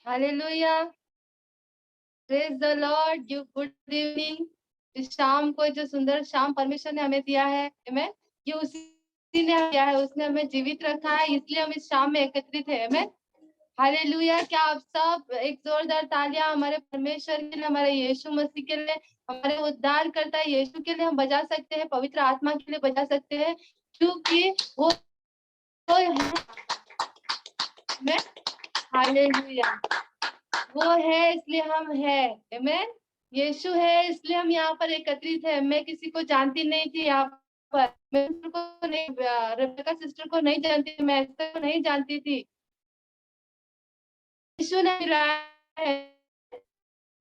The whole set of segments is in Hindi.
Hallelujah, praise the Lord, give good evening. इस शाम को जो सुंदर शाम परमेश्वर ने हमें दिया है, आमेन। ये उसी ने दिया है, उसने हमें जीवित रखा है, इसलिए हम इस शाम में एकत्रित है, आमेन। हालेलुया। क्या आप सब एक जोरदार तालियां हमारे परमेश्वर के लिए, हमारे यीशु मसीह के लिए, हमारे उद्धार करता यीशु के लिए हम बजा सकते हैं, पवित्र आत्मा के लिए बजा सकते हैं, क्योंकि वो है। हालेलुया, वो है इसलिए हम है, आमेन। यीशु है इसलिए हम यहाँ पर एकत्रित है। मैं किसी को जानती नहीं थी यहाँ पर, मैं को नहीं, रेबेका सिस्टर को नहीं जानती थी, मैं एस्टर को नहीं जानती थी। यीशु ने है,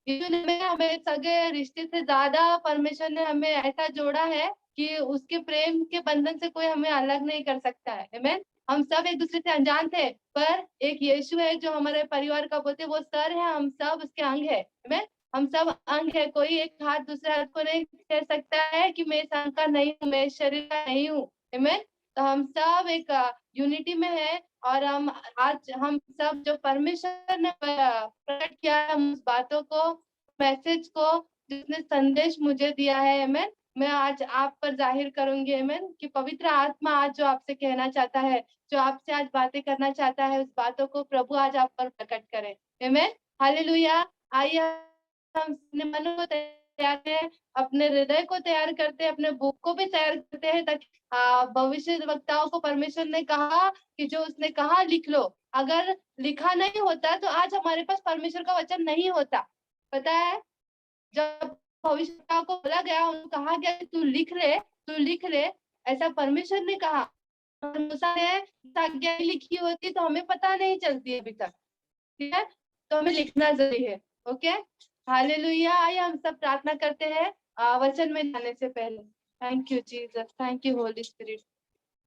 यीशु ने हमें सगे रिश्ते से ज्यादा परमेश्वर ने हमें ऐसा जोड़ा है कि उसके प्रेम के बंधन से कोई हमें अलग नहीं कर सकता है, आमेन। हम सब एक दूसरे से अनजान थे, पर एक यीशु है जो हमारे परिवार का बोलते, वो सर है, हम सब उसके अंग है, आमेन। हम सब अंग है, कोई एक हाथ दूसरे हाथ को नहीं कह सकता है कि मैं इस अंग का नहीं हूँ, मैं इस शरीर का नहीं हूँ, आमेन। तो हम सब एक यूनिटी में है, और हम आज हम सब जो परमेश्वर ने प्रकट किया है, हम उस बातों को, मैसेज को, जिसने संदेश मुझे दिया है, आमेन, मैं आज आप पर जाहिर करूंगी, आमेन, कि पवित्र आत्मा आज जो आपसे कहना चाहता है, जो आपसे आज बातें करना चाहता है, उस बातों को प्रभु आज आप पर प्रकट करे, आमेन। हालेलुया। आइए हम अपने मन को तैयार करें, अपने हृदय को तैयार करते हैं, अपने बुक को भी तैयार करते हैं, ताकि भविष्य वक्ताओं को परमेश्वर ने कहा कि जो उसने कहा लिख लो। अगर लिखा नहीं होता तो आज हमारे पास परमेश्वर का वचन नहीं होता। पता है, जब भविष्य को बोला गया, उनको कहा गया तू लिख ले, तू लिख ले, ऐसा परमेश्वर ने कहा। मूसा ने आज्ञा लिखी होती तो हमें पता नहीं चलती अभी तक, ठीक है। तो हमें लिखना जरूरी है, ओके। हालेलुया। आइए हम सब प्रार्थना करते हैं वचन में जाने से पहले। Thank you Jesus, thank you holy spirit,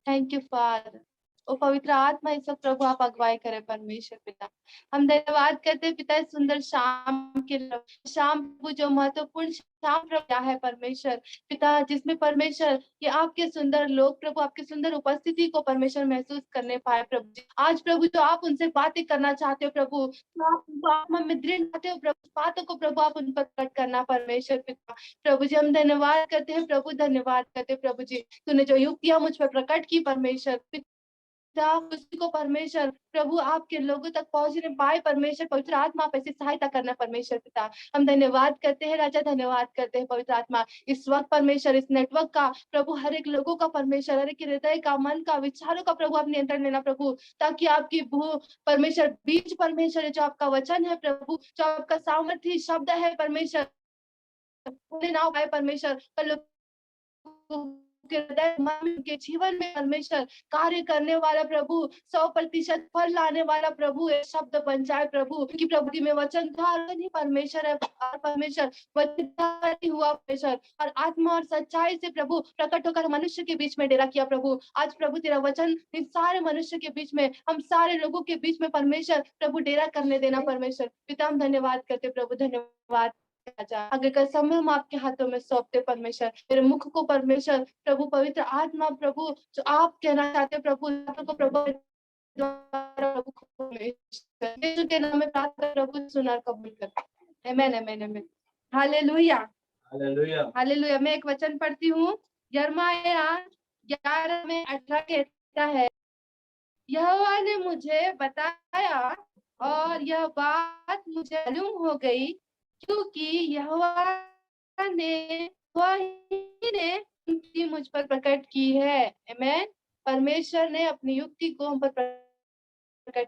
thank you father. ओ पवित्र आत्मा, इस वक्त प्रभु आप अगुवाई करें परमेश्वर पिता। हम धन्यवाद करते हैं पिता, इस सुंदर शाम के लिए। शाम प्रभु जो महत्वपूर्ण शाम प्रभु क्या है परमेश्वर पिता, जिसमें परमेश्वर ये आपके सुंदर लोग प्रभु आपकी सुंदर उपस्थिति को परमेश्वर महसूस करने पाए प्रभु जी। आज प्रभु जो आप उनसे बातें करना चाहते हो प्रभु, तो आप उनको आत्मा में दृढ़ चाहते हो प्रभु, बातों को प्रभु आप उन पर प्रकट करना परमेश्वर पिता। प्रभु जी हम धन्यवाद करते हैं प्रभु, धन्यवाद करते हैं प्रभु जी। तूने जो युक्तियां मुझ पर प्रकट की परमेश्वर पिता, उसी को परमेश्वर प्रभु आपके लोगों तक पहुंचने पाए परमेश्वर, पवित्र आत्मा आप ऐसी सहायता करना परमेश्वर पिता। हम धन्यवाद करते हैं राजा, धन्यवाद करते हैं पवित्र आत्मा, इस वक्त परमेश्वर इस नेटवर्क का प्रभु, हर एक लोगों का परमेश्वर, हर एक के हृदय का, मन का, विचारों का प्रभु आप नियंत्रण लेना प्रभु, ताकि आपकी भू परमेश्वर बीच परमेश्वर जो आपका वचन है प्रभु, जो आपका सामर्थ्य शब्द है परमेश्वर, ना पाए परमेश्वर, पर लोगों के हृदय मन के जीवन में परमेश्वर कार्य करने वाला प्रभु, 100% फल लाने वाला प्रभु एक शब्द बन जाए प्रभु, कि प्रभु में वचन था नहीं परमेश्वर है, और परमेश्वर वचन हुआ परमेश्वर, और आत्मा और सच्चाई से प्रभु प्रकट होकर मनुष्य के बीच में डेरा किया प्रभु। आज प्रभु तेरा वचन इन सारे मनुष्य के बीच में, हम सारे लोगों के बीच में परमेश्वर प्रभु डेरा करने देना परमेश्वर पिता। हम धन्यवाद करते प्रभु, धन्यवाद राजा। आगे का समय हम आपके हाथों में सौंपते परमेश्वर, मेरे मुख को परमेश्वर प्रभु, पवित्र आत्मा प्रभु जो आप कहना चाहते प्रभु को प्रभु प्रभु यीशु के नाम में प्रार्थना प्रभु सुना कबूल कर, amen amen amen. Hallelujah hallelujah hallelujah. मैं एक वचन पढ़ती हूँ, यिर्मयाह 11 में 18 कहता है, यहोवा ने मुझे बताया और यह बात मुझे मालूम हो गई, क्योंकि यहोवा ने वही ने युक्ति मुझ पर प्रकट की है, आमेन। परमेश्वर ने अपनी युक्ति को हम पर प्रकट,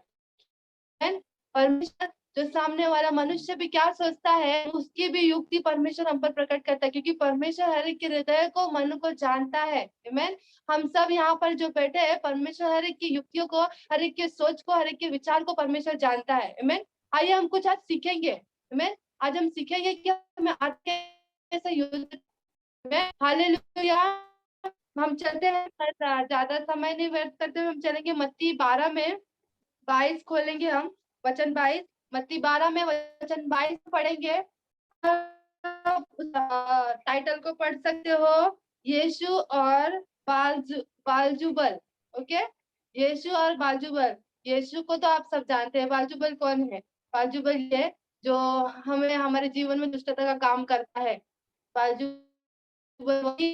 परमेश्वर जो सामने वाला मनुष्य भी क्या सोचता है उसकी भी युक्ति परमेश्वर हम पर प्रकट करता है, क्योंकि परमेश्वर हर एक के हृदय को, मन को जानता है, आमेन। हम सब यहाँ पर जो बैठे हैं, परमेश्वर हर एक की युक्तियों को, हर एक के सोच को, हर एक के विचार को परमेश्वर जानता है, आमेन। आइए हम कुछ आज सीखेंगे, आमेन। आज हम सीखेंगे कि हमें आज कैसे युद्ध में, हालेलुया। हम चलते हैं, ज्यादा समय नहीं व्यर्थ करते हुए हम चलेंगे मत्ती 12 में, 22 खोलेंगे हम, वचन 22, मत्ती 12 में वचन 22 पढ़ेंगे। टाइटल को पढ़ सकते हो, यीशु और बालजुबल, ओके। यीशु और बालजुबल, यीशु को तो आप सब जानते हैं, बालजुबल कौन है, बाजुबल ये जो हमें हमारे जीवन में दुष्टता का काम करता है। बाजुबल वही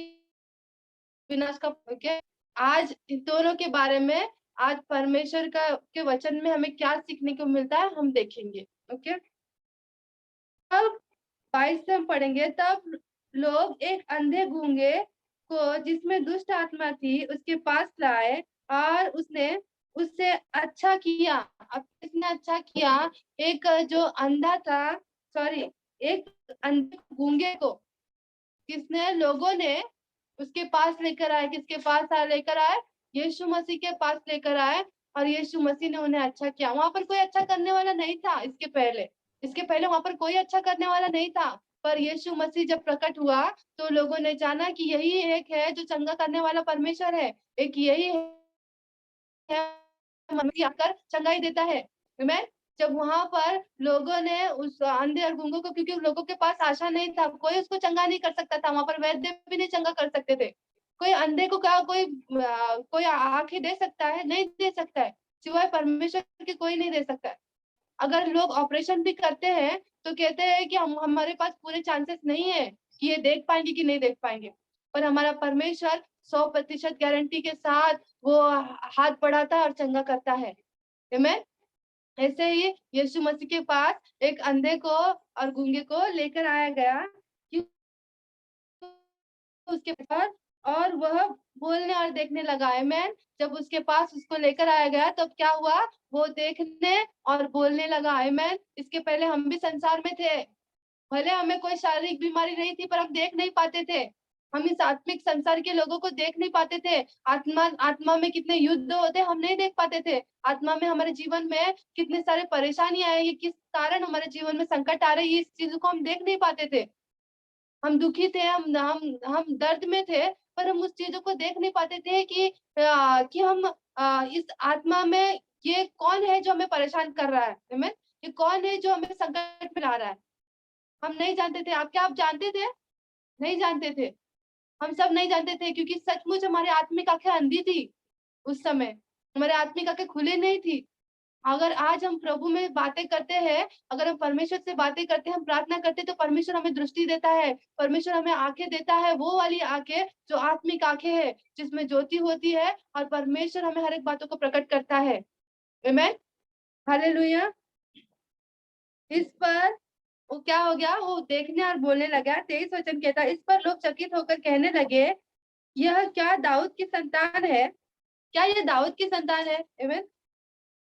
विनाश का ओके। आज इन दोनों के बारे में आज परमेश्वर का के वचन में हमें क्या सीखने को मिलता है हम देखेंगे। ओके, अब 22 से हम पढ़ेंगे। तब लोग एक अंधे गूंगे को जिसमें दुष्ट आत्मा थी उसके पास लाए और उसने उससे अच्छा किया। अब किसने अच्छा किया? एक जो अंधा था, सॉरी, एक अंधे गूंगे को किसने, लोगों ने उसके पास लेकर आए। किसके पास लेकर आए? यीशु मसीह के पास लेकर आए और यीशु मसीह ने उन्हें अच्छा किया। वहां पर कोई अच्छा करने वाला नहीं था इसके पहले वहां पर कोई अच्छा करने वाला नहीं था। पर यीशु मसीह जब प्रकट हुआ तो लोगों ने जाना कि यही एक है जो चंगा करने वाला परमेश्वर है, एक यही है मसीह आकर चंगाई देता है। आमीन। जब वहां पर लोगों ने उस अंधे और गूंगों को, क्योंकि लोगों के पास आशा नहीं था, कोई उसको चंगा नहीं कर सकता था, वहां पर वैद्य भी नहीं चंगा कर सकते थे। कोई अंधे को क्या कोई आंखें दे सकता है? नहीं दे सकता है, सिवाय परमेश्वर के कोई नहीं दे सकता है। अगर लोग ऑपरेशन भी करते हैं तो कहते हैं कि हम हमारे पास पूरे चांसेस नहीं है कि ये देख पाएंगे कि नहीं देख पाएंगे, पर हमारा परमेश्वर 100% गारंटी के साथ वो हाथ बढ़ाता है और चंगा करता है। आमीन। ऐसे ही यीशु मसीह के पास एक अंधे को और गूंगे को लेकर आया गया कि उसके पास, और वह बोलने और देखने लगा। आमीन। जब उसके पास उसको लेकर आया गया तब क्या हुआ? वो देखने और बोलने लगा। आमीन। इसके पहले हम भी संसार में थे, भले हमें कोई शारीरिक बीमारी नहीं थी पर हम देख नहीं पाते थे। हम इस आत्मिक संसार के लोगों को देख नहीं पाते थे। आत्मा आत्मा में कितने युद्ध होते हम नहीं देख पाते थे। आत्मा में हमारे जीवन में कितने सारे परेशानियां आई, ये किस कारण हमारे जीवन में संकट आ रही है, इस चीज को हम देख नहीं पाते थे। हम दुखी थे, हम दर्द में थे, पर हम उस चीजों को देख नहीं पाते थे कि हम इस आत्मा में ये कौन है जो हमें परेशान कर रहा है। आमीन। ये कौन है जो हमें संकट में ला रहा है? हम नहीं जानते थे। आप क्या आप जानते थे? नहीं जानते थे। हम सब नहीं जानते थे, क्योंकि सचमुच हमारी आत्मिक आंखें अंधी थी उस समय, हमारी आत्मिक आंखें खुली नहीं थी। अगर आज हम प्रभु में बातें करते हैं, अगर हम परमेश्वर से बातें करते हैं, हम प्रार्थना करते हैं, तो परमेश्वर हमें दृष्टि देता है, परमेश्वर हमें आंखें देता है, वो वाली आंखें जो आत्मिक आंखें हैं, जिसमें ज्योति होती है, और परमेश्वर हमें हर एक बातों को प्रकट करता है। आमीन। हालेलुया। इस पर वो क्या हो गया? वो देखने और बोलने लगा। 23 वचन कहता, इस पर लोग चकित होकर कहने लगे, यह क्या दाऊद की संतान है? क्या ये दाऊद की संतान है? आमीन।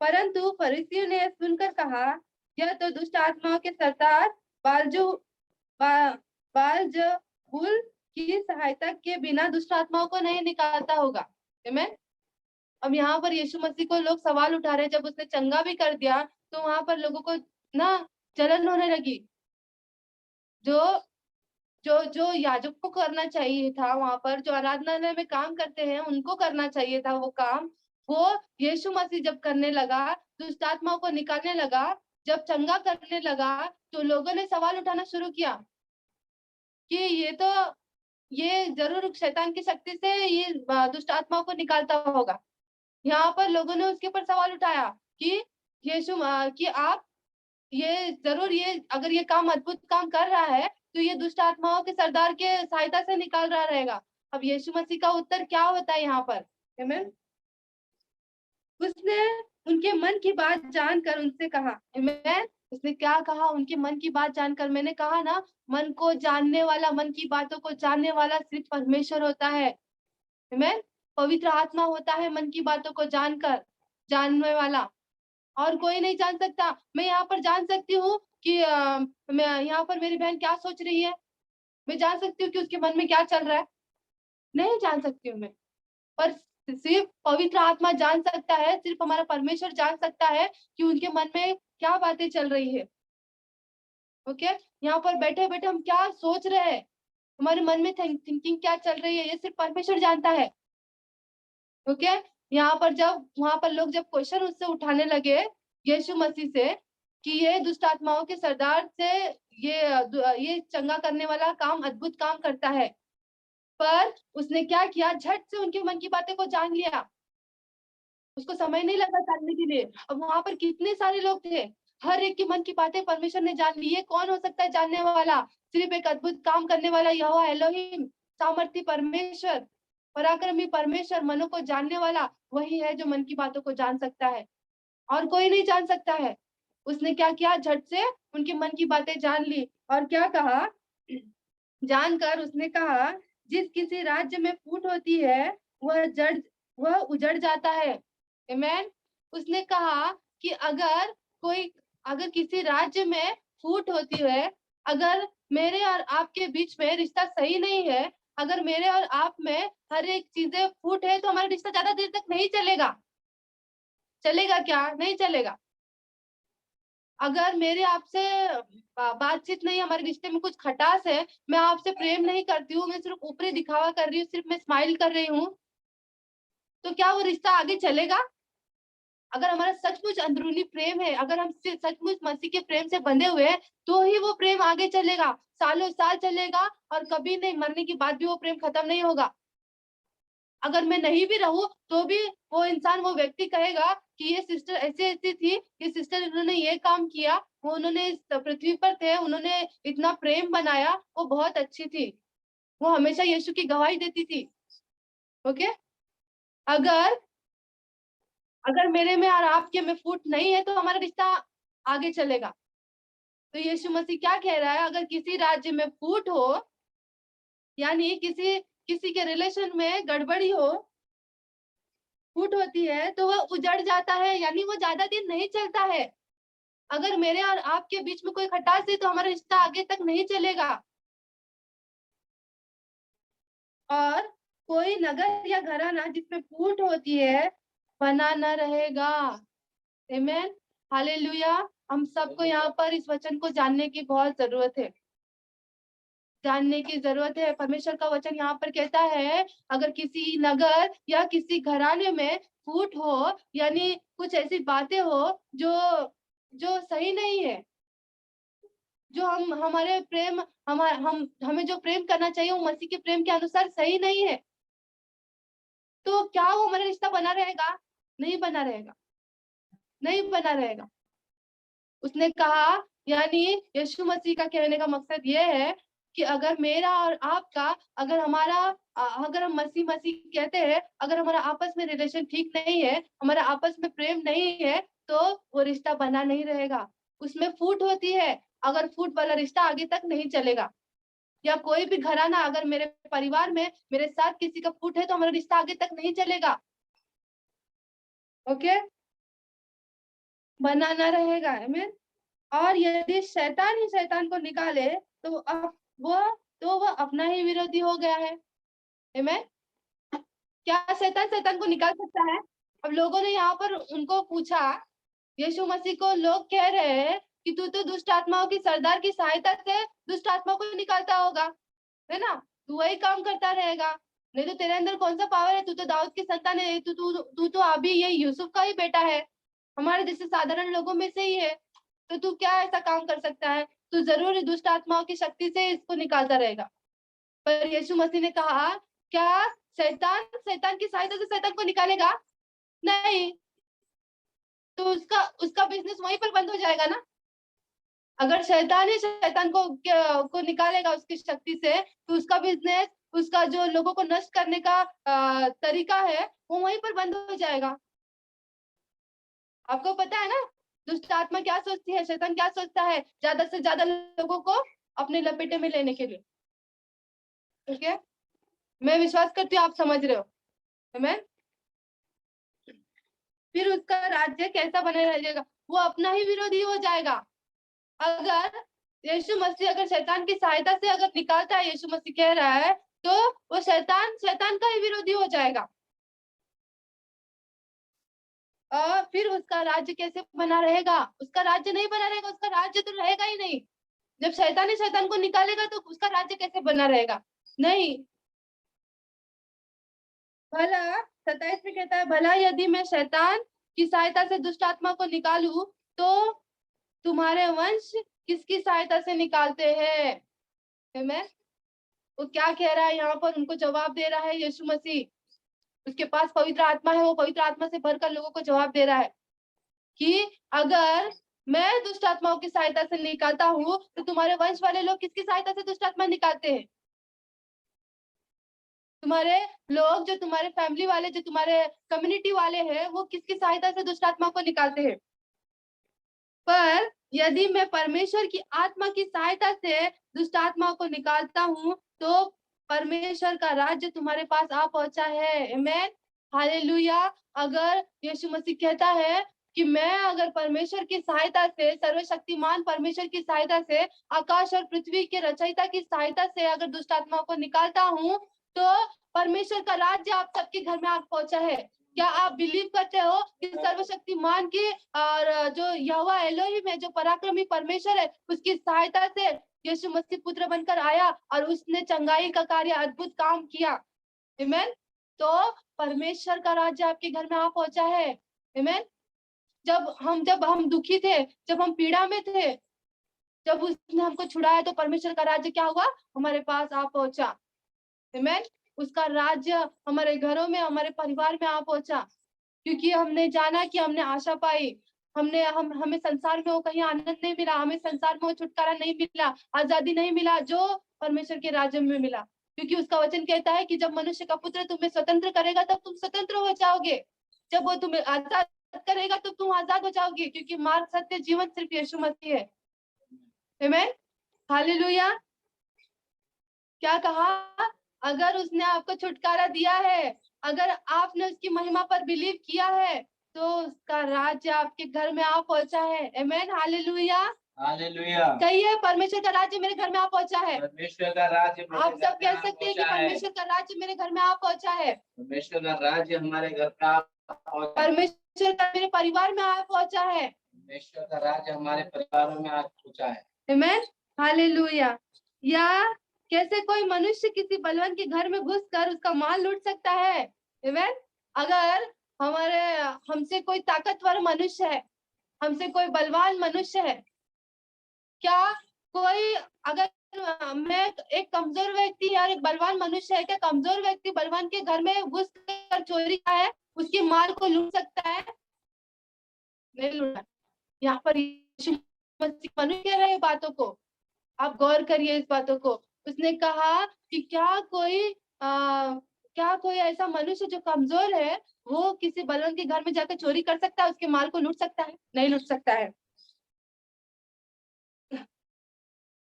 परंतु फरीसियों ने सुनकर कहा, यह तो दुष्ट आत्माओं के सरदार बालजू बा, बालजबूल की सहायता के बिना दुष्ट आत्माओं को नहीं निकालता होगा। आमीन। अब यहाँ पर यीशु मसीह को लोग सवाल उठा रहे हैं, जब उसने चंगा भी कर दिया तो वहां पर लोगों को ना जलन होने लगी। जो जो जो याजक को करना चाहिए था, वहां पर जो आराधनालय में काम करते हैं उनको करना चाहिए था वो काम, वो यीशु मसीह जब करने लगा, दुष्ट आत्माओं को निकालने लगा, जब चंगा करने लगा, तो लोगों ने सवाल उठाना शुरू किया कि ये जरूर शैतान की शक्ति से ये दुष्ट आत्माओं को निकालता होगा। यहाँ पर लोगों ने उसके ऊपर सवाल उठाया कि कि आप ये जरूर, ये अगर ये काम अद्भुत काम कर रहा है तो ये दुष्ट आत्माओं के सरदार के सहायता से निकाल रहा रहेगा। अब यीशु मसीह का उत्तर क्या होता है यहाँ पर? आमीन। उसने उनके मन की बात जानकर उनसे कहा। आमीन। उसने क्या कहा? उनके मन की बात जानकर, मैंने कहा ना, मन को जानने वाला, मन की बातों को जानने वाला सिर्फ परमेश्वर होता है। आमीन। पवित्र आत्मा होता है मन की बातों को जानने वाला, और कोई नहीं जान सकता। मैं यहाँ पर जान सकती हूँ कि मैं यहाँ पर मेरी बहन क्या सोच रही है, मैं जान सकती हूँ कि उसके मन में क्या चल रहा है, नहीं जान सकती हूँ मैं। पर सिर्फ पवित्र आत्मा जान सकता है, सिर्फ हमारा परमेश्वर जान सकता है कि उनके मन में क्या बातें चल रही है। ओके, यहाँ पर बैठे बैठे हम क्या सोच रहे हैं, हमारे मन में थिंकिंग क्या चल रही है, ये सिर्फ परमेश्वर जानता है। ओके, यहाँ पर जब वहां पर लोग जब क्वेश्चन उससे उठाने लगे यीशु मसीह से कि ये दुष्ट आत्माओं के सरदार से ये चंगा करने वाला काम, अद्भुत काम करता है, पर उसने क्या किया? झट से उनके मन की बातें को जान लिया। उसको समय नहीं लगा जानने के लिए। अब वहां पर कितने सारे लोग थे, हर एक के मन की बातें परमेश्वर ने जान ली। ये कौन हो सकता है जानने वाला? सिर्फ एक अद्भुत काम करने वाला यहोवा एलोहिम, सामर्थी परमेश्वर, पराक्रमी परमेश्वर, मनों को जानने वाला वही है जो मन की बातों को जान सकता है, और कोई नहीं जान सकता है। उसने क्या किया? झट से उनके मन की बातें जान ली और क्या कहा? जानकर उसने कहा, जिस किसी राज्य में फूट होती है वह उजड़ जाता है। आमेन। उसने कहा कि अगर किसी राज्य में फूट होती है, अगर मेरे और आपके बीच में रिश्ता सही नहीं है, अगर मेरे और आप में हर एक चीजें फूट है, तो हमारा रिश्ता ज्यादा देर तक नहीं चलेगा। चलेगा क्या? नहीं चलेगा। अगर मेरे आपसे बातचीत नहीं, हमारे रिश्ते में कुछ खटास है, मैं आपसे प्रेम नहीं करती हूँ, मैं सिर्फ ऊपरी दिखावा कर रही हूँ, सिर्फ मैं स्माइल कर रही हूँ, तो क्या वो रिश्ता आगे चलेगा? अगर हमारा सचमुच अंदरूनी प्रेम है, अगर हम सचमुच मसीह के प्रेम से बंधे हुए हैं, तो ही वो प्रेम आगे चलेगा, सालों साल चलेगा, और कभी नहीं, मरने के बाद भी वो प्रेम खत्म नहीं होगा। अगर मैं नहीं भी रहूं तो भी वो इंसान, वो व्यक्ति कहेगा कि ये सिस्टर ऐसी ऐसी थी, ये सिस्टर इन्होंने ये काम किया, वो उन्होंने इस पृथ्वी पर थे, उन्होंने इतना प्रेम बनाया, वो बहुत अच्छी थी, वो हमेशा यीशु की गवाही देती थी। ओके। अगर अगर मेरे में और आपके में फूट नहीं है, तो हमारा रिश्ता आगे चलेगा। तो यीशु मसीह क्या कह रहा है? अगर किसी राज्य में फूट हो, यानी किसी किसी के रिलेशन में गड़बड़ी हो, फूट होती है, तो वह उजड़ जाता है, यानी वो ज्यादा दिन नहीं चलता है। अगर मेरे और आपके बीच में कोई खटास है, तो हमारा रिश्ता आगे तक नहीं चलेगा। और कोई नगर या घराना जिसमें फूट होती है, बना न रहेगा। आमेन। हालेलुया। हम सबको यहाँ पर इस वचन को जानने की बहुत जरूरत है, जानने की जरूरत है। परमेश्वर का वचन यहाँ पर कहता है, अगर किसी नगर या किसी घराने में फूट हो, यानी कुछ ऐसी बातें हो जो जो सही नहीं है, जो हम हमारे प्रेम हम हमें जो प्रेम करना चाहिए वो मसीह के प्रेम के अनुसार सही नहीं है, तो क्या वो हमारा रिश्ता बना रहेगा? नहीं बना रहेगा, नहीं बना रहेगा। उसने कहा, यानी यीशु मसीह का कहने का मकसद ये है कि अगर मेरा और आपका, अगर हमारा अगर हम मसीह मसीह कहते हैं, अगर हमारा आपस में रिलेशन ठीक नहीं है, हमारा आपस में प्रेम नहीं है, तो वो रिश्ता बना नहीं रहेगा, उसमें फूट होती है। अगर फूट वाला रिश्ता आगे तक नहीं चलेगा, या कोई भी घराना, अगर मेरे परिवार में मेरे साथ किसी का फूट है, तो हमारा रिश्ता आगे तक नहीं चलेगा। ओके। बनाना रहेगा। आमीन। और यदि शैतान ही शैतान को निकाले, तो अब वो वो अपना ही विरोधी हो गया है। आमीन। क्या शैतान शैतान को निकाल सकता है? अब लोगों ने यहाँ पर उनको पूछा, यीशु मसीह को लोग कह रहे हैं कि तू तो दुष्ट आत्माओं की सरदार की सहायता से दुष्ट आत्मा को निकालता होगा, है ना? तू वही काम करता रहेगा, नहीं तो तेरे अंदर कौन सा पावर है? तू तो दाऊद की संतान है, तू तो अभी ये यूसुफ का ही बेटा है, हमारे जैसे साधारण लोगों में से ही है, तो तू क्या ऐसा काम कर सकता है? तू जरूर ही दुष्ट आत्माओं की शक्ति से इसको निकालता रहेगा। पर यीशु मसीह ने कहा, क्या शैतान शैतान की सहायता से शैतान को निकालेगा? नहीं। तो उसका उसका बिजनेस वहीं पर बंद हो जाएगा ना। अगर शैतान ही शैतान को निकालेगा उसकी शक्ति से, तो उसका बिजनेस, उसका जो लोगों को नष्ट करने का तरीका है, वो वहीं पर बंद हो जाएगा। आपको पता है ना, दुष्ट आत्मा क्या सोचती है, शैतान क्या सोचता है? ज्यादा से ज्यादा लोगों को अपने लपेटे में लेने के लिए। ठीक है। मैं विश्वास करती हूँ आप समझ रहे हो। हमें फिर उसका राज्य कैसा बने रहेगा? वो अपना ही विरोधी हो जाएगा। अगर यीशु मसीह अगर शैतान की सहायता से अगर निकालता है, यीशु मसीह कह रहा है, तो वो शैतान शैतान का ही विरोधी हो जाएगा। और फिर उसका राज्य कैसे बना रहेगा? उसका राज्य नहीं बना रहेगा, उसका राज्य तो रहेगा ही नहीं। जब शैतान ही शैतान को निकालेगा, तो उसका राज्य कैसे बना रहेगा? नहीं। भला 27 में कहता है, भला यदि मैं शैतान की सहायता से दुष्ट आत्मा को निकालूं, तो तुम्हारे वंश किसकी सहायता से निकालते हैं? मैं वो क्या कह रहा है यहाँ पर? उनको जवाब दे रहा है यीशु मसीह। उसके पास पवित्र आत्मा है, वो पवित्र आत्मा से भरकर लोगों को जवाब दे रहा है कि अगर मैं दुष्ट आत्माओं की सहायता से निकालता हूँ, तो तुम्हारे वंश वाले लोग किसकी सहायता से दुष्ट आत्मा निकालते हैं? तुम्हारे लोग, जो तुम्हारे फैमिली वाले, जो तुम्हारे कम्युनिटी वाले हैं, वो किसकी सहायता से दुष्ट आत्मा को निकालते हैं? पर यदि मैं परमेश्वर की आत्मा की सहायता से दुष्ट आत्मा को निकालता हूँ, तो परमेश्वर का राज्य तुम्हारे पास आ पहुंचा है। आमेन, हालेलुया। अगर यीशु मसीह कहता है कि मैं अगर परमेश्वर की सहायता से, सर्वशक्तिमान परमेश्वर की सहायता से, आकाश और पृथ्वी के रचयिता की सहायता से अगर दुष्ट आत्मा को निकालता हूँ, तो परमेश्वर का राज्य आप सबके घर में आ पहुंचा है। क्या आप बिलीव करते हो कि सर्वशक्तिमान की और जो यहोवा एलोहिम है, जो पराक्रमी परमेश्वर है, उसकी सहायता से यीशु मसीह पुत्र बनकर आया और उसने चंगाई का कार्य, अद्भुत काम किया। आमेन। तो परमेश्वर का राज्य आपके घर में आ पहुंचा है। आमेन। जब हम दुखी थे, जब हम पीड़ा में थे, जब उसने हमको छुड़ाया, तो परमेश्वर का राज्य क्या हुआ? हमारे पास आ पहुंचा। आमेन। उसका राज्य हमारे घरों में, हमारे परिवार में आ पहुंचा, क्योंकि हमने जाना कि हमने आशा पाई। हमें संसार में वो कहीं आनंद नहीं मिला, हमें संसार में वो छुटकारा नहीं मिला, आजादी नहीं मिला जो परमेश्वर के राज्य में मिला। क्योंकि उसका वचन कहता है कि जब मनुष्य का पुत्र तुम्हें स्वतंत्र करेगा, तब तुम स्वतंत्र हो जाओगे। जब वो तुम्हें आजाद करेगा, तब तुम आजाद हो जाओगे, क्योंकि मार्ग, सत्य, जीवन सिर्फ यीशु मसीह है। आमेन, हालेलुया। क्या कहा? अगर उसने आपको छुटकारा दिया है, अगर आपने उसकी महिमा पर बिलीव किया है, तो उसका राज्य आपके घर में आ पहुंचा है। आमेन, हालेलुया, हालेलुया। कहिए, परमेश्वर का राज्य मेरे घर में आ पहुंचा है। परमेश्वर का राज्य आप सब कह सकते हैं कि परमेश्वर का राज्य मेरे घर में आ पहुंचा है। परमेश्वर का राज्य हमारे घर में आ पहुंचा है। परमेश्वर का मेरे परिवार में आ पहुंचा है। परमेश्वर का राज्य हमारे परिवारों में आ पहुंचा है। आमेन, हालेलुया। या कैसे कोई मनुष्य किसी बलवान के घर में घुसकर उसका माल लूट सकता है? आमेन। अगर हमारे हमसे कोई ताकतवर मनुष्य है, हमसे कोई बलवान मनुष्य है, क्या कोई, अगर मैं एक कमजोर व्यक्ति और एक बलवान मनुष्य है, क्या कमजोर व्यक्ति बलवान के घर में घुसकर चोरी का है, उसके माल को लूट सकता है? नहीं लूटा। यहाँ पर यीशु मसीह मनुष्य कह रहे हैं बातों को, आप गौर करिए इस बातों को। उसने कहा कि क्या कोई ऐसा मनुष्य जो कमजोर है, वो किसी बलवान के घर में जाकर चोरी कर सकता है, उसके माल को लूट सकता है? नहीं लूट सकता है।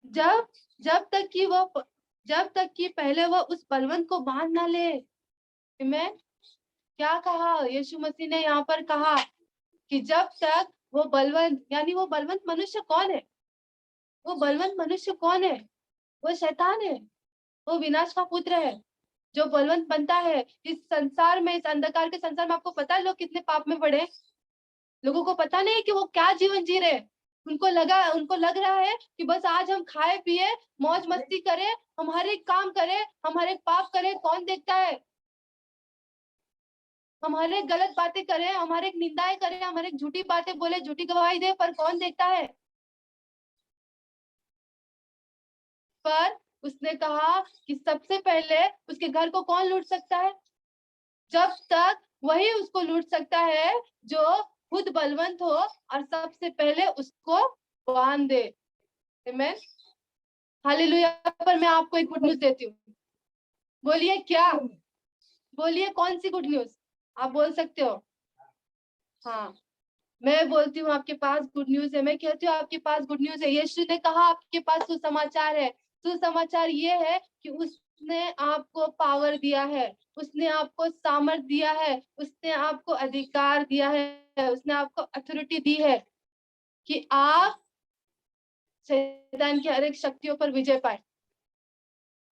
जब जब तक कि पहले वो उस बलवंत को बांध ना ले। मैं क्या कहा यीशु मसीह ने यहाँ पर? कहा कि जब तक वो बलवंत, यानी वो बलवंत मनुष्य कौन है? वो बलवंत मनुष्य कौन है? वो शैतान है, वो विनाश का पुत्र है, जो बलवंत बनता है इस संसार में, इस अंधकार के संसार में। आपको पता है लोग कितने पाप में पड़े? लोगों को पता नहीं कि वो क्या जीवन जी रहे। उनको लग रहा है कि बस आज हम खाए पिए, मौज मस्ती करें, हम हर एक काम करें, हम हर एक पाप करें, कौन देखता है? हम हर एक गलत बातें करें, हम हर एक निंदाएं करें, हम हर एक झूठी बातें बोले, झूठी गवाही दे, पर कौन देखता है? पर उसने कहा कि सबसे पहले उसके घर को कौन लूट सकता है? जब तक वही उसको लूट सकता है जो खुद बलवंत हो और सबसे पहले उसको बांध दे। आमेन, हालेलुया। पर मैं आपको एक गुड न्यूज देती हूँ। बोलिए क्या? बोलिए कौन सी गुड न्यूज? आप बोल सकते हो। हाँ, मैं बोलती हूँ आपके पास गुड न्यूज है। मैं कहती हूँ आपके पास गुड न्यूज है। यीशु ने कहा आपके पास सुसमाचार है। सुसमाचार ये है कि उसने आपको पावर दिया है, उसने आपको सामर्थ दिया है, उसने आपको अधिकार दिया है, उसने आपको अथॉरिटी दी है कि आप शैतान की हर एक शक्तियों पर विजय पाए।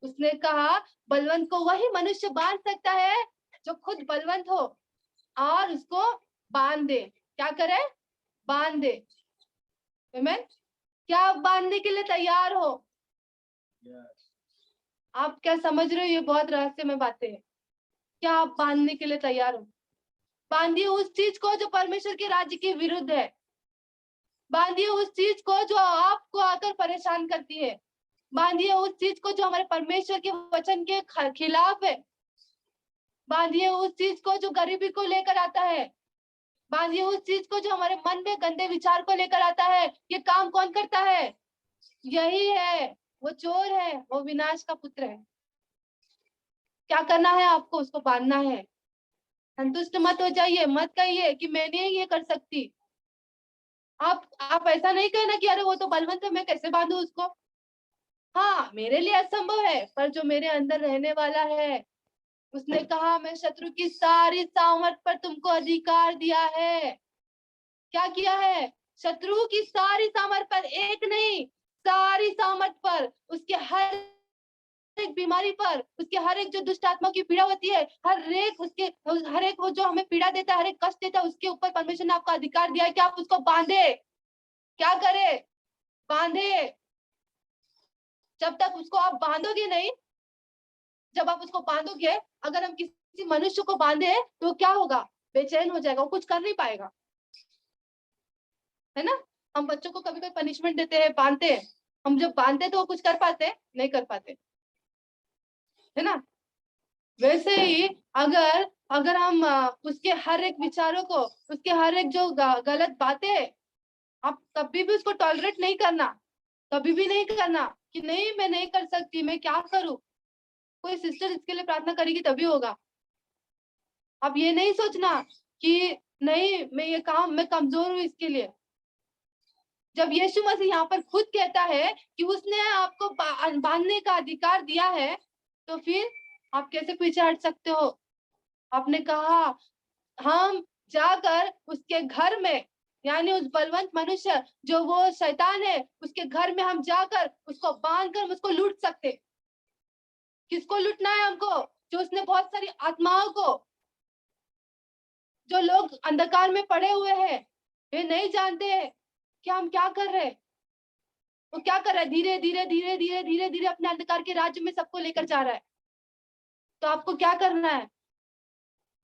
उसने कहा बलवंत को वही मनुष्य बांध सकता है जो खुद बलवंत हो और उसको बांध दे। क्या करे? बांध दे। आमेन। क्या आप बांधने के लिए तैयार हो? आप क्या समझ रहे हो? ये बहुत रहस्यमय बातें हैं। क्या आप बांधने के लिए तैयार हो? बांधिए उस चीज को जो परमेश्वर के राज्य के विरुद्ध है। बांधिए उस चीज को जो आपको आकर परेशान करती है। बांधिए उस चीज को जो हमारे परमेश्वर के वचन के खिलाफ है। बांधिए उस चीज को जो गरीबी को लेकर आता है। बांधिए उस चीज को जो हमारे मन में गंदे विचार को लेकर आता है। ये काम कौन करता है? यही है, वो चोर है, वो विनाश का पुत्र है। क्या करना है आपको? उसको बांधना है। संतुष्ट मत हो जाइए, मत कहिए कि मैं नहीं ये कर सकती। आप ऐसा नहीं कहना कि अरे वो तो बलवंत है, मैं कैसे बांधू उसको। हाँ, मेरे लिए असंभव है, पर जो मेरे अंदर रहने वाला है, उसने कहा मैं शत्रु की सारी सामर्थ पर तुमको अधिकार दिया है। क्या किया है? शत्रु की सारी सामर्थ पर, एक नहीं, सारी सामर्थ पर, उसके हर एक बीमारी पर, उसके हर एक जो दुष्ट आत्मा की पीड़ा होती है, हर एक वो जो हमें पीड़ा देता है, हर एक कष्ट देता है, उसके ऊपर परमेश्वर ने आपको अधिकार दिया है कि आप उसको बांधे। क्या करे? बांधे। जब तक उसको आप बांधोगे नहीं, जब आप उसको बांधोगे, अगर हम किसी मनुष्य को बांधे तो क्या होगा? बेचैन हो जाएगा, वो कुछ कर नहीं पाएगा, है ना। हम बच्चों को कभी कभी पनिशमेंट देते हैं, बांधते हैं, हम जब बांधते हैं तो वो कुछ कर पाते? नहीं कर पाते, है ना। वैसे ही अगर अगर हम उसके हर एक विचारों को, उसके हर एक जो गलत बातें, आप कभी भी उसको टॉलरेट नहीं करना, कभी भी नहीं करना कि नहीं मैं नहीं कर सकती, मैं क्या करूं। कोई सिस्टर इसके लिए प्रार्थना करेगी तभी होगा। अब ये नहीं सोचना कि नहीं मैं ये काम, मैं कमजोर हूं इसके लिए। जब यीशु मसीह यहाँ पर खुद कहता है कि उसने आपको बांधने का अधिकार दिया है, तो फिर आप कैसे पीछे हट सकते हो? आपने कहा हम जाकर उसके घर में, यानी उस बलवंत मनुष्य जो वो शैतान है, उसके घर में हम जाकर उसको बांध कर उसको लूट सकते। किसको लूटना है हमको? जो उसने बहुत सारी आत्माओं को, जो लोग अंधकार में पड़े हुए हैं, वे नहीं जानते हैं कि हम क्या कर रहे हैं। वो क्या कर रहा है? धीरे धीरे धीरे धीरे धीरे धीरे अपने अंधकार के राज्य में सबको लेकर जा रहा है। तो आपको क्या करना है?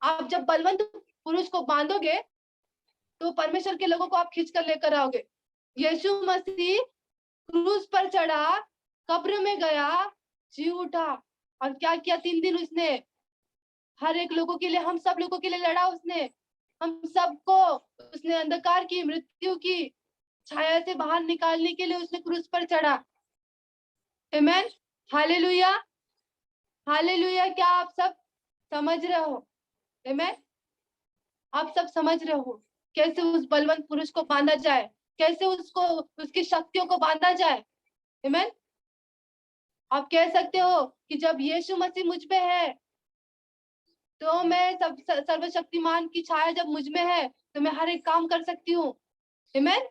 आप जब बलवंत पुरुष को बांधोगे तो परमेश्वर के लोगों को आप खींच कर लेकर आओगे। यीशु मसीह क्रूस पर चढ़ा, कब्र में गया, जी उठा, और क्या किया? 3 दिन उसने हर एक लोगों के लिए, हम सब लोगों के लिए लड़ा उसने। हम सबको उसने अंधकार की, मृत्यु की छाया से बाहर निकालने के लिए उसने क्रूस पर चढ़ा। आमेन, हालेलुया, हालेलुया। क्या आप सब समझ रहे हो? आमेन, आप सब समझ रहे हो कैसे उस बलवंत पुरुष को बांधा जाए, कैसे उसको, उसकी शक्तियों को बांधा जाए। आमेन। आप कह सकते हो कि जब यीशु मसीह मुझ पे है तो मैं सब सर्वशक्तिमान की छाया जब मुझ में है तो मैं हर एक काम कर सकती हूँ। आमेन।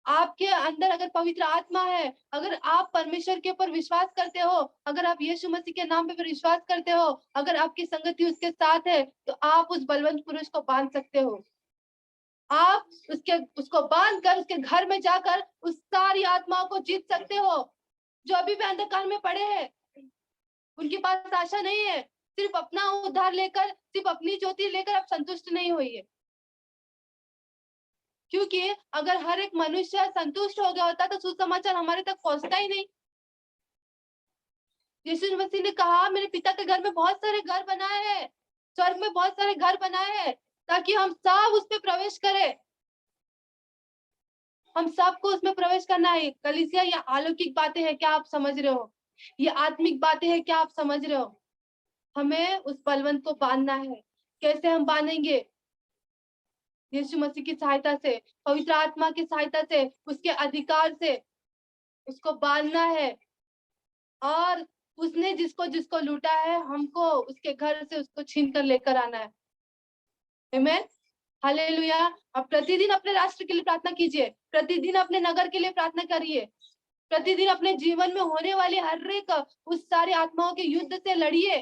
आपके अंदर अगर पवित्र आत्मा है, अगर आप परमेश्वर के ऊपर विश्वास करते हो, अगर आप यीशु मसीह के नाम पे विश्वास करते हो, अगर आपकी संगति उसके साथ है, तो आप उस बलवंत पुरुष को बांध सकते हो। आप उसको बांध कर उसके घर में जाकर उस सारी आत्माओं को जीत सकते हो जो अभी भी अंधकार में पड़े हैं। उनके पास आशा नहीं है, सिर्फ अपना उद्धार लेकर, सिर्फ अपनी ज्योति लेकर आप संतुष्ट नहीं होइए। क्योंकि अगर हर एक मनुष्य संतुष्ट हो गया होता तो सुसमाचार हमारे तक पहुंचता ही नहीं। यीशु मसीह ने कहा मेरे पिता के घर में बहुत सारे घर बनाए हैं, स्वर्ग में बहुत सारे घर बनाए हैं, ताकि हम सब उस पे प्रवेश करें। हम सबको उसमें प्रवेश करना है। कलीसिया, ये अलौकिक बातें हैं, क्या आप समझ रहे हो? ये आत्मिक बातें हैं, क्या आप समझ रहे हो? हमें उस बलवंत को बांधना है। कैसे हम बांधेंगे? यीशु मसीह की सहायता से, पवित्र आत्मा की सहायता से, उसके अधिकार से उसको बांधना है। और उसने जिसको जिसको लूटा है, हमको उसके घर से उसको छीन कर लेकर आना है। आमेन, हालेलुया। अब प्रतिदिन अपने राष्ट्र के लिए प्रार्थना कीजिए, प्रतिदिन अपने नगर के लिए प्रार्थना करिए, प्रतिदिन अपने जीवन में होने वाली हर एक उस सारी आत्माओं के युद्ध से लड़िए।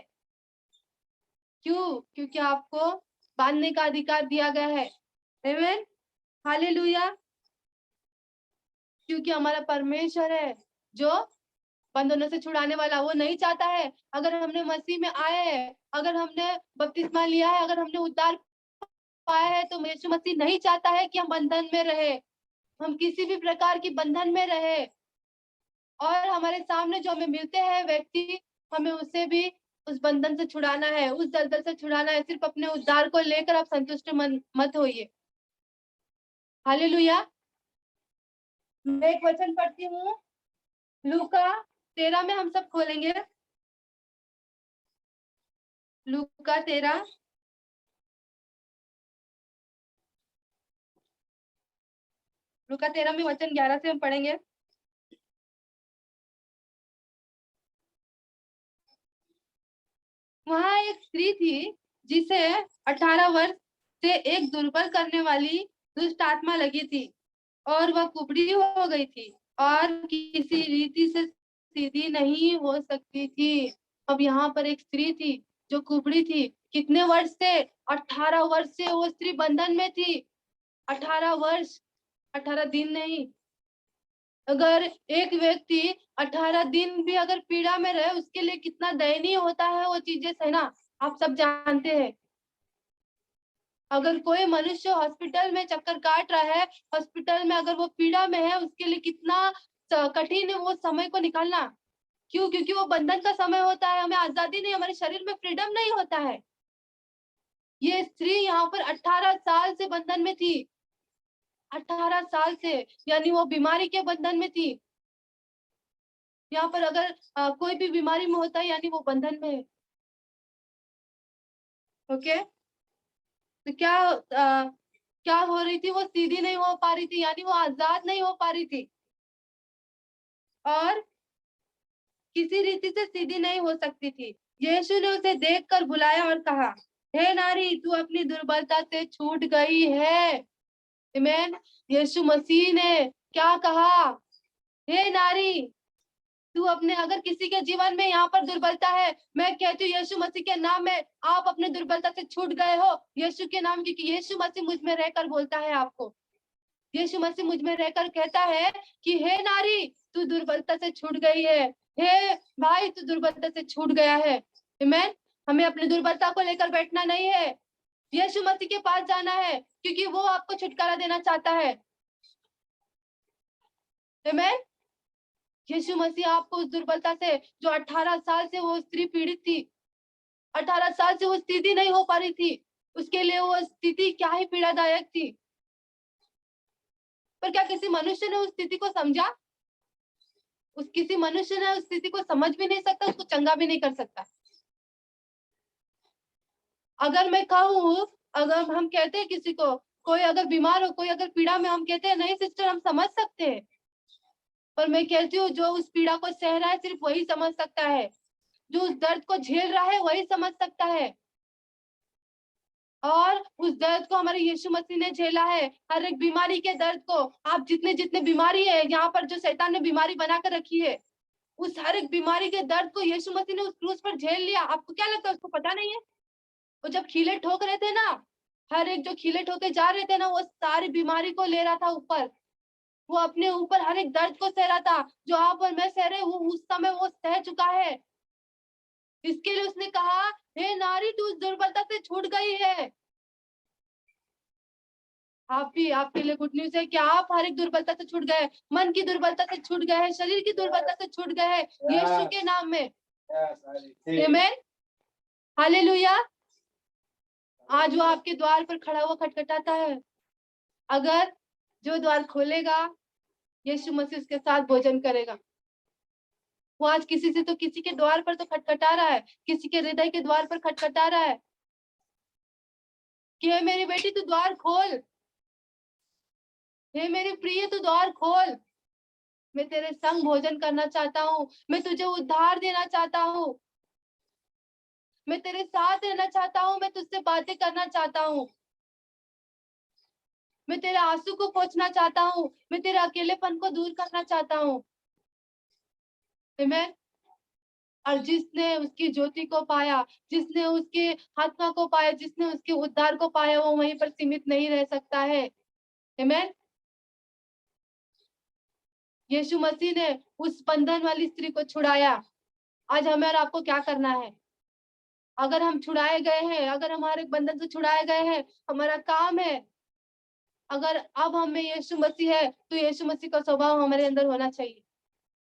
क्यों? क्योंकि आपको बांधने का अधिकार दिया गया है। आमेन, हालेलुया। क्योंकि हमारा परमेश्वर है जो बंधनों से छुड़ाने वाला, वो नहीं चाहता है, अगर हमने मसीह में आए हैं, अगर हमने बपतिस्मा लिया है, अगर हमने उद्धार पाया है, तो यीशु मसीह नहीं चाहता है कि हम बंधन में रहे, हम किसी भी प्रकार की बंधन में रहे। और हमारे सामने जो हमें मिलते हैं व्यक्ति, हमें उसे भी उस बंधन से छुड़ाना है, उस दलदल से छुड़ाना है। सिर्फ अपने उद्धार को लेकर आप संतुष्ट मत होइए। हालेलुया। मैं एक वचन पढ़ती हूँ, लूका 13 में हम सब खोलेंगे। लूका 13, लूका 13 में वचन 11 से हम पढ़ेंगे। वहां एक स्त्री थी जिसे 18 वर्ष से एक दुर्बल करने वाली दुष्ट आत्मा लगी थी और वह कुबड़ी हो गई थी और किसी रीति से सीधी नहीं हो सकती थी। अब यहाँ पर एक स्त्री थी जो कुबड़ी थी। कितने वर्ष से? 18 वर्ष से वो स्त्री बंधन में थी। 18 वर्ष, 18 दिन नहीं। अगर एक व्यक्ति 18 दिन भी अगर पीड़ा में रहे, उसके लिए कितना दयनीय होता है वो चीजें सहना, आप सब जानते हैं। अगर कोई मनुष्य हॉस्पिटल में चक्कर काट रहा है, हॉस्पिटल में अगर वो पीड़ा में है, उसके लिए कितना कठिन है वो समय को निकालना। क्यों? क्योंकि वो बंधन का समय होता है, हमें आजादी नहीं, हमारे शरीर में फ्रीडम नहीं होता है। ये स्त्री यहाँ पर 18 साल से बंधन में थी। 18 साल से, यानी वो बीमारी के बंधन में थी। यहाँ पर अगर कोई भी बीमारी में होता है यानी वो बंधन में है। ओके, तो क्या हो रही थी? वो सीधी नहीं हो पा रही थी, यानी वो आजाद नहीं हो पा रही थी और किसी रीति से सीधी नहीं हो सकती थी। यीशु ने उसे देखकर बुलाया और कहा, हे नारी, तू अपनी दुर्बलता से छूट गई है। आमीन। यीशु मसीह ने क्या कहा? हे नारी, तू अपने, अगर किसी के जीवन में यहाँ पर दुर्बलता है, मैं कहती हूँ यीशु मसीह के नाम में आप अपने दुर्बलता से छूट गए हो। यीशु के नाम, क्योंकि यीशु मसीह मुझ में रहकर बोलता है आपको। यीशु मसीह मुझ में रहकर कहता है कि हे नारी, तू दुर्बलता से छूट गई है। हे भाई, तू दुर्बलता से छूट गया है। आमीन। हमें अपनी दुर्बलता को लेकर बैठना नहीं है, यीशु मसीह के पास जाना है, क्योंकि वो आपको छुटकारा देना चाहता है। आमीन। यीशु मसीह आपको उस दुर्बलता से, जो 18 साल से वो स्त्री पीड़ित थी, 18 साल से वो स्थिति नहीं हो पा रही थी, उसके लिए वो स्थिति क्या ही पीड़ादायक थी। पर क्या किसी मनुष्य ने उस स्थिति को समझा? उस किसी मनुष्य ने उस स्थिति को समझ भी नहीं सकता, उसको चंगा भी नहीं कर सकता। अगर मैं कहूँ, अगर हम कहते हैं किसी को, कोई अगर बीमार हो, कोई अगर पीड़ा में, हम कहते हैं नहीं सिस्टर हम समझ सकते हैं। पर मैं कहती हूँ जो उस पीड़ा को सह रहा है सिर्फ वही समझ सकता है, जो उस दर्द को झेल रहा है वही समझ सकता है। और उस दर्द को हमारे यीशु मसीह ने झेला है, हर एक बीमारी के दर्द को। आप जितने जितने बीमारी है यहाँ पर, जो शैतान ने बीमारी बना कर रखी है, उस हर एक बीमारी के दर्द को यीशु मसीह ने उस क्रूस पर झेल लिया। आपको क्या लगता है उसको पता नहीं है? वो जब खीले ठोक रहे थे ना, हर एक जो खीले ठोके जा रहे थे ना, वो सारी बीमारी को ले रहा था ऊपर। वो अपने ऊपर हर एक दर्द को सह रहा था, जो आप और मैं सह रहे, वो उस समय वो सह चुका है। इसके लिए उसने कहा, हे नारी, तू उस दुर्बलता से छूट गई है। आप भी, आपके लिए गुड न्यूज है कि आप हर एक दुर्बलता से छूट गए, मन की दुर्बलता से छूट गए हैं, शरीर की दुर्बलता से छूट गए हैं, यीशु के नाम में। आमीन। हालेलुया। आज वो आपके द्वार पर खड़ा हुआ खटखटाता है। अगर जो द्वार खोलेगा, यीशु मसीह उसके साथ भोजन करेगा। वो आज किसी से तो, किसी के द्वार पर तो खटखटा रहा है, किसी के हृदय के द्वार पर खटखटा रहा है कि हे मेरी बेटी तू द्वार खोल, हे मेरी प्रिय तू द्वार खोल। मैं तेरे संग भोजन करना चाहता हूँ, मैं तुझे उद्धार देना चाहता हूँ, मैं तेरे साथ रहना चाहता हूँ, मैं तुझसे बातें करना चाहता हूँ, मैं तेरे आंसू को पोंछना चाहता हूँ, मैं तेरे अकेलेपन को दूर करना चाहता हूँ। आमीन। और जिसने उसकी ज्योति को पाया, जिसने उसके आत्मा को पाया, जिसने उसके उद्धार को पाया, वो वहीं पर सीमित नहीं रह सकता है। आमीन। यीशु मसीह ने उस बंधन वाली स्त्री को छुड़ाया। आज हमें और आपको क्या करना है? अगर हम छुड़ाए गए हैं, अगर हमारे बंधन से छुड़ाए गए हैं, हमारा काम है, अगर अब हमें यीशु मसीह है तो यीशु मसीह का स्वभाव हमारे अंदर होना चाहिए।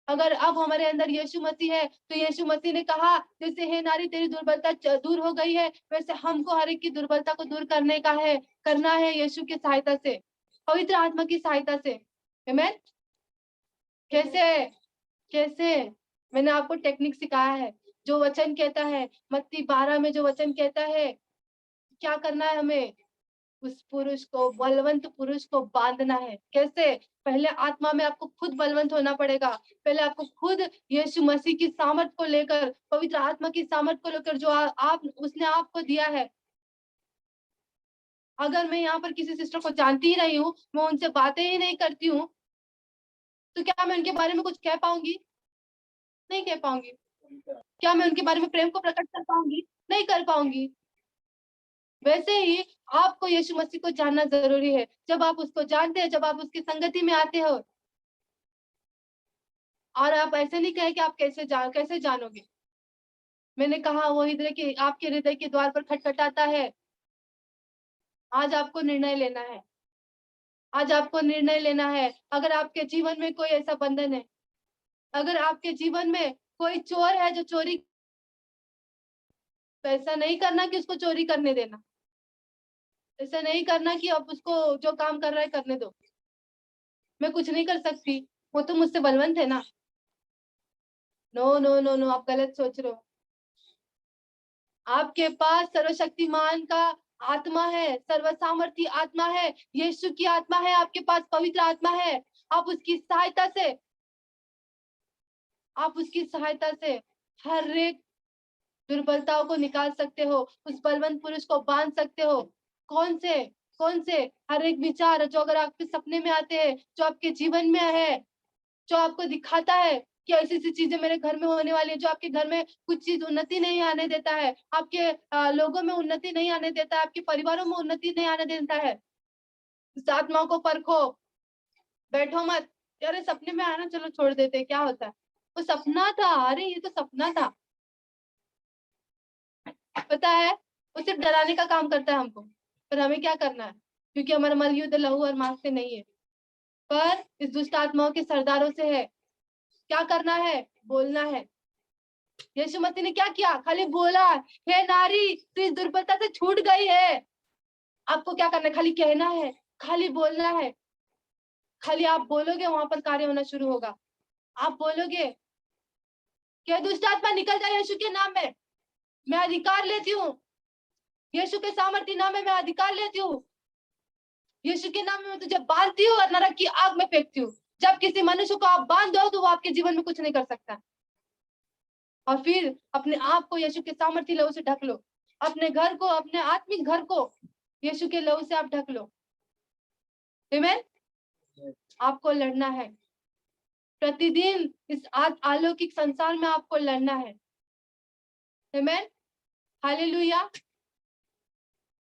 अगर अब हमारे अंदर यीशु मसीह है तो यीशु मसीह ने कहा, जैसे हे नारी तेरी दुर्बलता दूर हो गई है, वैसे हमको हर एक की दुर्बलता को दूर करने का है, करना है यीशु की सहायता से। पवित्र आत्मा की सहायता से। आमेन। कैसे? कैसे? मैंने आपको टेक्निक सिखाया है। जो वचन कहता है, मत्ती 12 में जो वचन कहता है, क्या करना है हमें? उस पुरुष को, बलवंत पुरुष को बांधना है। कैसे? पहले आत्मा में आपको खुद बलवंत होना पड़ेगा। पहले आपको खुद यीशु मसीह की सामर्थ को लेकर, पवित्र आत्मा की सामर्थ को लेकर जो आप उसने आपको दिया है। अगर मैं यहाँ पर किसी सिस्टर को जानती ही नहीं हूँ, मैं उनसे बातें ही नहीं करती हूँ, तो क्या मैं उनके बारे में कुछ कह पाऊंगी? नहीं कह पाऊंगी। क्या मैं उनके बारे में प्रेम को प्रकट कर पाऊंगी? नहीं कर पाऊंगी। वैसे ही आपको यीशु मसीह को जानना जरूरी है। जब आप उसको जानते हैं, जब आप उसकी संगति में आते हो, और आप ऐसे नहीं कहे कि आप कैसे जानोगे। मैंने कहा वो हृदय के, आपके हृदय के द्वार पर खटखटाता है। आज आपको निर्णय लेना है। आज आपको निर्णय लेना है। अगर आपके जीवन में कोई ऐसा बंधन है, अगर आपके जीवन में कोई चोर है जो चोरी, तो ऐसा नहीं करना कि उसको चोरी करने देना। ऐसा नहीं करना कि अब उसको जो काम कर रहा है करने दो, मैं कुछ नहीं कर सकती, वो तो मुझसे बलवंत है ना। नो नो नो नो, आप गलत सोच रहे हो। आपके पास सर्वशक्तिमान का आत्मा है, सर्वसामर्थी आत्मा है, यीशु की आत्मा है, आपके पास पवित्र आत्मा है। आप उसकी सहायता से, आप उसकी सहायता से हर एक दुर्बलताओं को निकाल सकते हो, उस बलवंत पुरुष को बांध सकते हो। कौन से? कौन से? हर एक विचार जो अगर आपके सपने में आते हैं, जो आपके जीवन में है, जो आपको दिखाता है कि ऐसी ऐसी चीजें मेरे घर में होने वाली है, जो आपके घर में कुछ चीज उन्नति नहीं आने देता है, आपके लोगों में उन्नति नहीं आने देता है, आपके परिवारों में उन्नति नहीं आने देता है, उस आत्माओं को परखो। बैठो मत, अरे सपने में आना, चलो छोड़ देते, क्या होता है, वो सपना था, अरे ये तो सपना था। पता है, वो सिर्फ डराने का काम करता है हमको, पर हमें क्या करना है? क्योंकि हमारा मल युद्ध लहू और मांस से नहीं है, पर इस दुष्ट आत्माओं के सरदारों से है। क्या करना है? बोलना है। यीशु मसीह ने क्या किया? खाली बोला, हे नारी तू इस दुर्बलता से छूट गई है। आपको क्या करना है? खाली कहना है, खाली बोलना है। खाली आप बोलोगे, वहां पर कार्य होना शुरू होगा। आप बोलोगे कि दुष्ट आत्मा निकल जाए यीशु के नाम में, मैं अधिकार लेती हूँ। यीशु के सामर्थ्य नाम में मैं अधिकार लेती हूँ। यीशु के नाम में मैं तुझे बांधती हूँ और नरक की आग में फेंकती हूँ। जब किसी मनुष्य को आप बांध दो, तो वो आपके जीवन में कुछ नहीं कर सकता। और फिर अपने आप को यीशु के सामर्थ्य लहू से ढक लो। अपने घर को, अपने आत्मिक घर को यीशु के लहू से आप ढक लो। आमीन। आपको लड़ना है प्रतिदिन, इस अलौकिक संसार में आपको लड़ना है। आमीन। हालेलुया।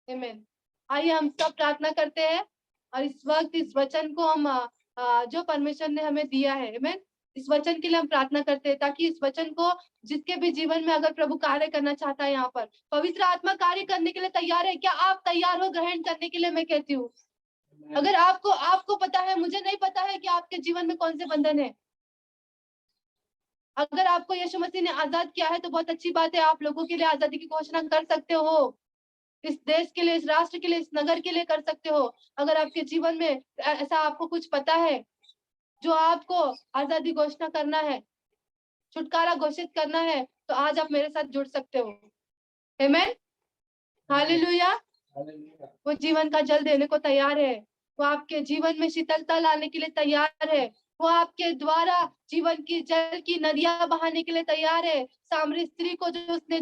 आमीन। आइए हम सब प्रार्थना करते हैं, और इस वक्त इस वचन को हम जो परमेश्वर ने हमें दिया है, आमीन, इस वचन के लिए हम प्रार्थना करते हैं, ताकि इस वचन को जिसके भी जीवन में अगर प्रभु कार्य करना चाहता है, यहाँ पर पवित्र आत्मा कार्य करने के लिए तैयार है। क्या आप तैयार हो ग्रहण करने के लिए? मैं कहती हूँ, अगर आपको पता है, मुझे नहीं पता है कि आपके जीवन में कौन से बंधन है। अगर आपको यीशु मसीह ने आजाद किया है तो बहुत अच्छी बात है, आप लोगों के लिए आजादी की घोषणा कर सकते हो। इस देश के लिए, इस राष्ट्र के लिए, इस नगर के लिए कर सकते हो। अगर आपके जीवन में ऐसा आपको कुछ पता है जो आपको आजादी घोषणा करना है, छुटकारा घोषित करना है, तो आज आप मेरे साथ जुड़ सकते हो। आमीन। हालेलुया। वो जीवन का जल देने को तैयार है। वो आपके जीवन में शीतलता लाने के लिए तैयार है। वो आपके द्वारा जीवन की जल की नदियां बहाने के लिए तैयार है। सामरी स्त्री को जो उसने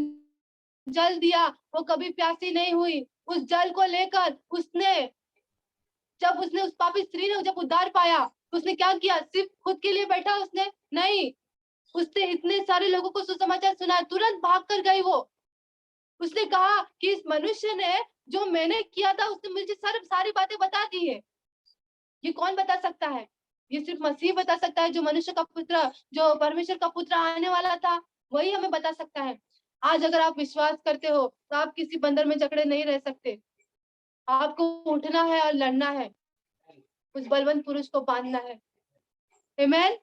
जल दिया, वो कभी प्यासी नहीं हुई। उस जल को लेकर उसने, जब उसने, उस पापी स्त्री ने जब उद्धार पाया, तो उसने क्या किया? सिर्फ खुद के लिए बैठा उसने नहीं, उसने इतने सारे लोगों को सुसमाचार सुनाया। तुरंत भाग कर गई वो। उसने कहा कि इस मनुष्य ने जो मैंने किया था, उसने मुझे सारी बातें बता दी है। ये कौन बता सकता है? ये सिर्फ मसीह बता सकता है, जो मनुष्य का पुत्र, जो परमेश्वर का पुत्र आने वाला था, वही हमें बता सकता है। आज अगर आप विश्वास करते हो, तो आप किसी बंधन में जकड़े नहीं रह सकते। आपको उठना है और लड़ना है, उस बलवंत पुरुष को बांधना है। आमीन।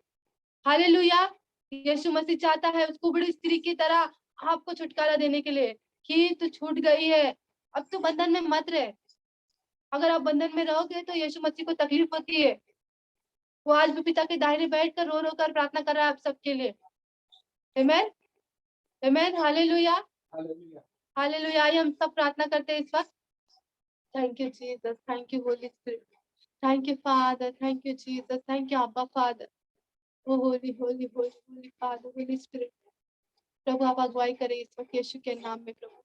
हालेलुया। यीशु मसीह चाहता है उस कुबड़ी स्त्री की तरह आपको छुटकारा देने के लिए, कि तू छूट गई है, अब तू बंधन में मत रह। अगर आप बंधन में रहोगे तो यीशु मसीह को तकलीफ होती है। वो आज भी पिता के दाहिने बैठकर रो रो कर प्रार्थना कर रहा है आप सबके लिए। आमेन, आमेन, हालेलुया, हालेलुया। आइए हम सब प्रार्थना करते हैं इस वक्त। Thank you Jesus, thank you holy spirit, thank you father, thank you Jesus, thank you अब्बा फादर। ओ होली होली होली होली फादर, होली स्पिरिट, प्रभु आप अगुवाई करें इस वक्त यीशु के नाम में प्रभु।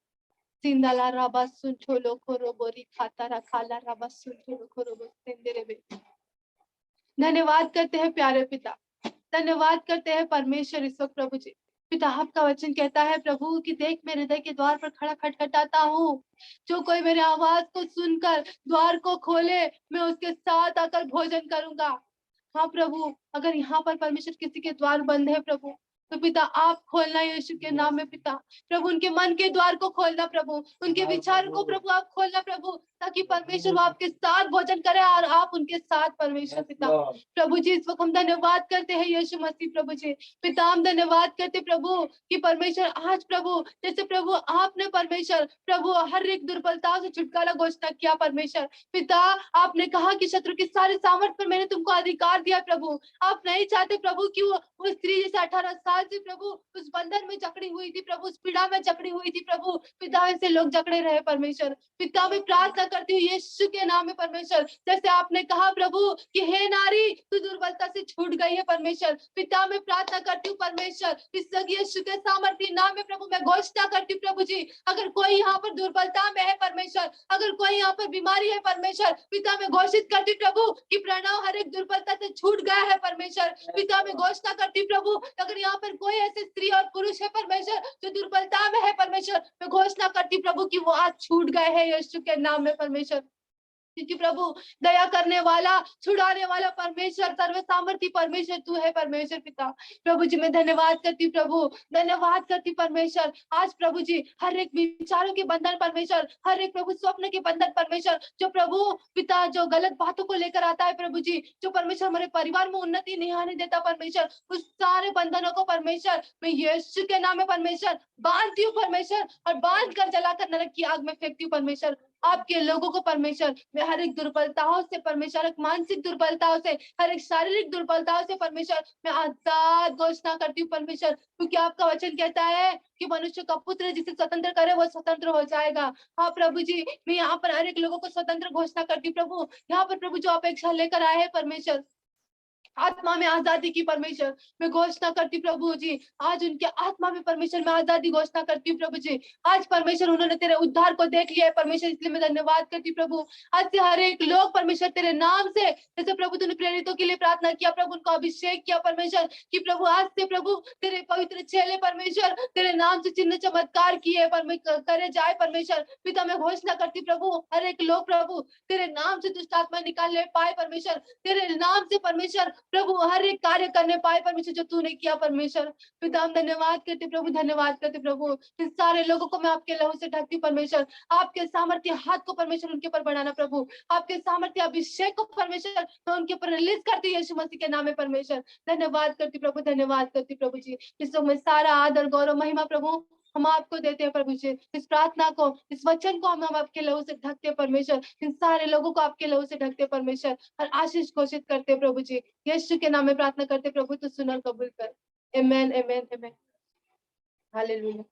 सिंदाला राबा सुन छोलो खोरो बोरी खाता रखाला राबा सुन छोलो खोरो बोरी सेंदेरे बे। धन्यवाद करते हैं प्यारे पिता, धन्यवाद करते हैं परमेश्वर इस वक्त प्रभु जी। पिता आपका वचन कहता है प्रभु कि देख मैं हृदय के द्वार पर खड़ा खटखटाता हूँ, जो कोई मेरे आवाज को सुनकर द्वार को खोले मैं उसके साथ आकर भोजन करूंगा। हाँ प्रभु, अगर यहाँ पर परमेश्वर किसी के द्वार बंद है प्रभु, तो पिता आप खोलना यीशु के नाम में पिता। प्रभु उनके मन के द्वार को खोलना प्रभु, उनके विचार को प्रभु आप खोलना प्रभु, ताकि परमेश्वर वो आपके साथ भोजन करे और आप उनके साथ परमेश्वर पिता। प्रभु जी इस वक्त हम धन्यवाद करते हैं यीशु मसीह प्रभु जी। पिता हम धन्यवाद करते प्रभु कि परमेश्वर आज प्रभु जैसे प्रभु आपने परमेश्वर प्रभु हर एक दुर्बलता से छुटकारा घोषणा किया परमेश्वर पिता। आपने कहा कि शत्रु की सारी सामर्थ पर मैंने तुमको अधिकार दिया प्रभु। आप नहीं चाहते प्रभु कि वो स्त्री जैसे 18 साल से प्रभु उस बंधन में जकड़ी हुई थी प्रभु, उस पीड़ा में जकड़ी हुई थी प्रभु पिता, ऐसे लोग जकड़े रहे परमेश्वर पिता। मैं प्रार्थना करती हूँ यीशु के नाम में परमेश्वर, जैसे आपने कहा प्रभु कि हे नारी तू दुर्बलता से छूट गई है परमेश्वर पिता। मैं प्रार्थना करती हूँ परमेश्वर इस यीशु के सामर्थ्य नाम में प्रभु मैं घोषणा करती हूँ प्रभु जी, अगर कोई यहाँ पर दुर्बलता में है परमेश्वर, अगर कोई यहाँ पर बीमारी है परमेश्वर पिता, मैं घोषित करती प्रभु कि प्रणव हर एक दुर्बलता से छूट गया है परमेश्वर पिता। मैं घोषणा करती प्रभु अगर यहाँ पर कोई ऐसे स्त्री और पुरुष है परमेश्वर जो दुर्बलता में है परमेश्वर, मैं घोषणा करती प्रभु कि वो आज छूट गए हैं यीशु के नाम में परमेश्वर। क्योंकि प्रभु दया करने वाला छुड़ाने वाला परमेश्वर सर्व सामर्थ्य परमेश्वर तू है परमेश्वर पिता। प्रभु जी मैं धन्यवाद करती प्रभु, धन्यवाद करती परमेश्वर। आज प्रभु जी हर एक विचारों के बंधन परमेश्वर, हर एक प्रभु स्वप्न के बंधन परमेश्वर, जो प्रभु पिता जो गलत बातों को लेकर आता है प्रभु जी, जो परमेश्वर हमारे परिवार में उन्नति नहीं आने देता परमेश्वर, उस सारे बंधनों को परमेश्वर मैं यीशु के नाम में परमेश्वर बांधती हूँ परमेश्वर, और बांध कर जलाकर नरक की आग में फेंकती हूँ परमेश्वर। आपके लोगों को परमेश्वर मैं हर एक दुर्बलताओं से परमेश्वर, एक मानसिक दुर्बलताओं से, हर एक शारीरिक दुर्बलताओं से परमेश्वर मैं आजाद घोषणा करती हूँ परमेश्वर। क्योंकि आपका वचन कहता है कि मनुष्य का पुत्र जिसे स्वतंत्र करे वो स्वतंत्र हो जाएगा। हाँ प्रभु जी मैं यहाँ पर हर एक लोगों को स्वतंत्र घोषणा करती हूँ प्रभु। यहाँ पर प्रभु जो अपेक्षा लेकर आए हैं परमेश्वर आत्मा में आजादी की परमेश्वर मैं घोषणा करती प्रभु जी, आज उनके आत्मा में परमेश्वर मैं आजादी घोषणा करती हूँ प्रभु जी। आज परमेश्वर उन्होंने तेरे उद्धार को देख लिया है परमेश्वर, इसलिए मैं धन्यवाद करती प्रभु। आज से हर एक लोग परमेश्वर तेरे नाम से, जैसे प्रभु तूने प्रेरितों के लिए प्रार्थना किया प्रभु, उनको अभिषेक किया परमेश्वर कि प्रभु आज से प्रभु तेरे पवित्र चेले परमेश्वर तेरे नाम से चिन्ह चमत्कार किए करे जाए परमेश्वर पिता। मैं घोषणा करती प्रभु हर एक लोग प्रभु तेरे नाम से दुष्ट आत्मा निकालने पाए परमेश्वर, तेरे नाम से परमेश्वर प्रभु हर एक कार्य करने पाए परमेश्वर जो तूने किया परमेश्वर पिता। हम धन्यवाद करते प्रभु, धन्यवाद करते प्रभु। इन सारे लोगों को मैं आपके लहू से ढकती परमेश्वर, आपके सामर्थ्य हाथ को परमेश्वर उनके ऊपर बढ़ाना प्रभु, आपके सामर्थ्य अभिषेक को परमेश्वर मैं उनके ऊपर रिलीज करती यीशु मसीह के नाम में परमेश्वर। धन्यवाद करती प्रभु, धन्यवाद करती प्रभु जी। इस समय सारा आदर गौरव महिमा प्रभु हम आपको देते हैं प्रभु जी। इस प्रार्थना को इस वचन को हम आपके लहू से ढकते परमेश्वर, इन सारे लोगों को आपके लहू से ढकते परमेश्वर और आशीष घोषित करते प्रभु जी। यीशु के नाम में प्रार्थना करते प्रभु तो सुन और कबूल कर। Amen amen amen, hallelujah.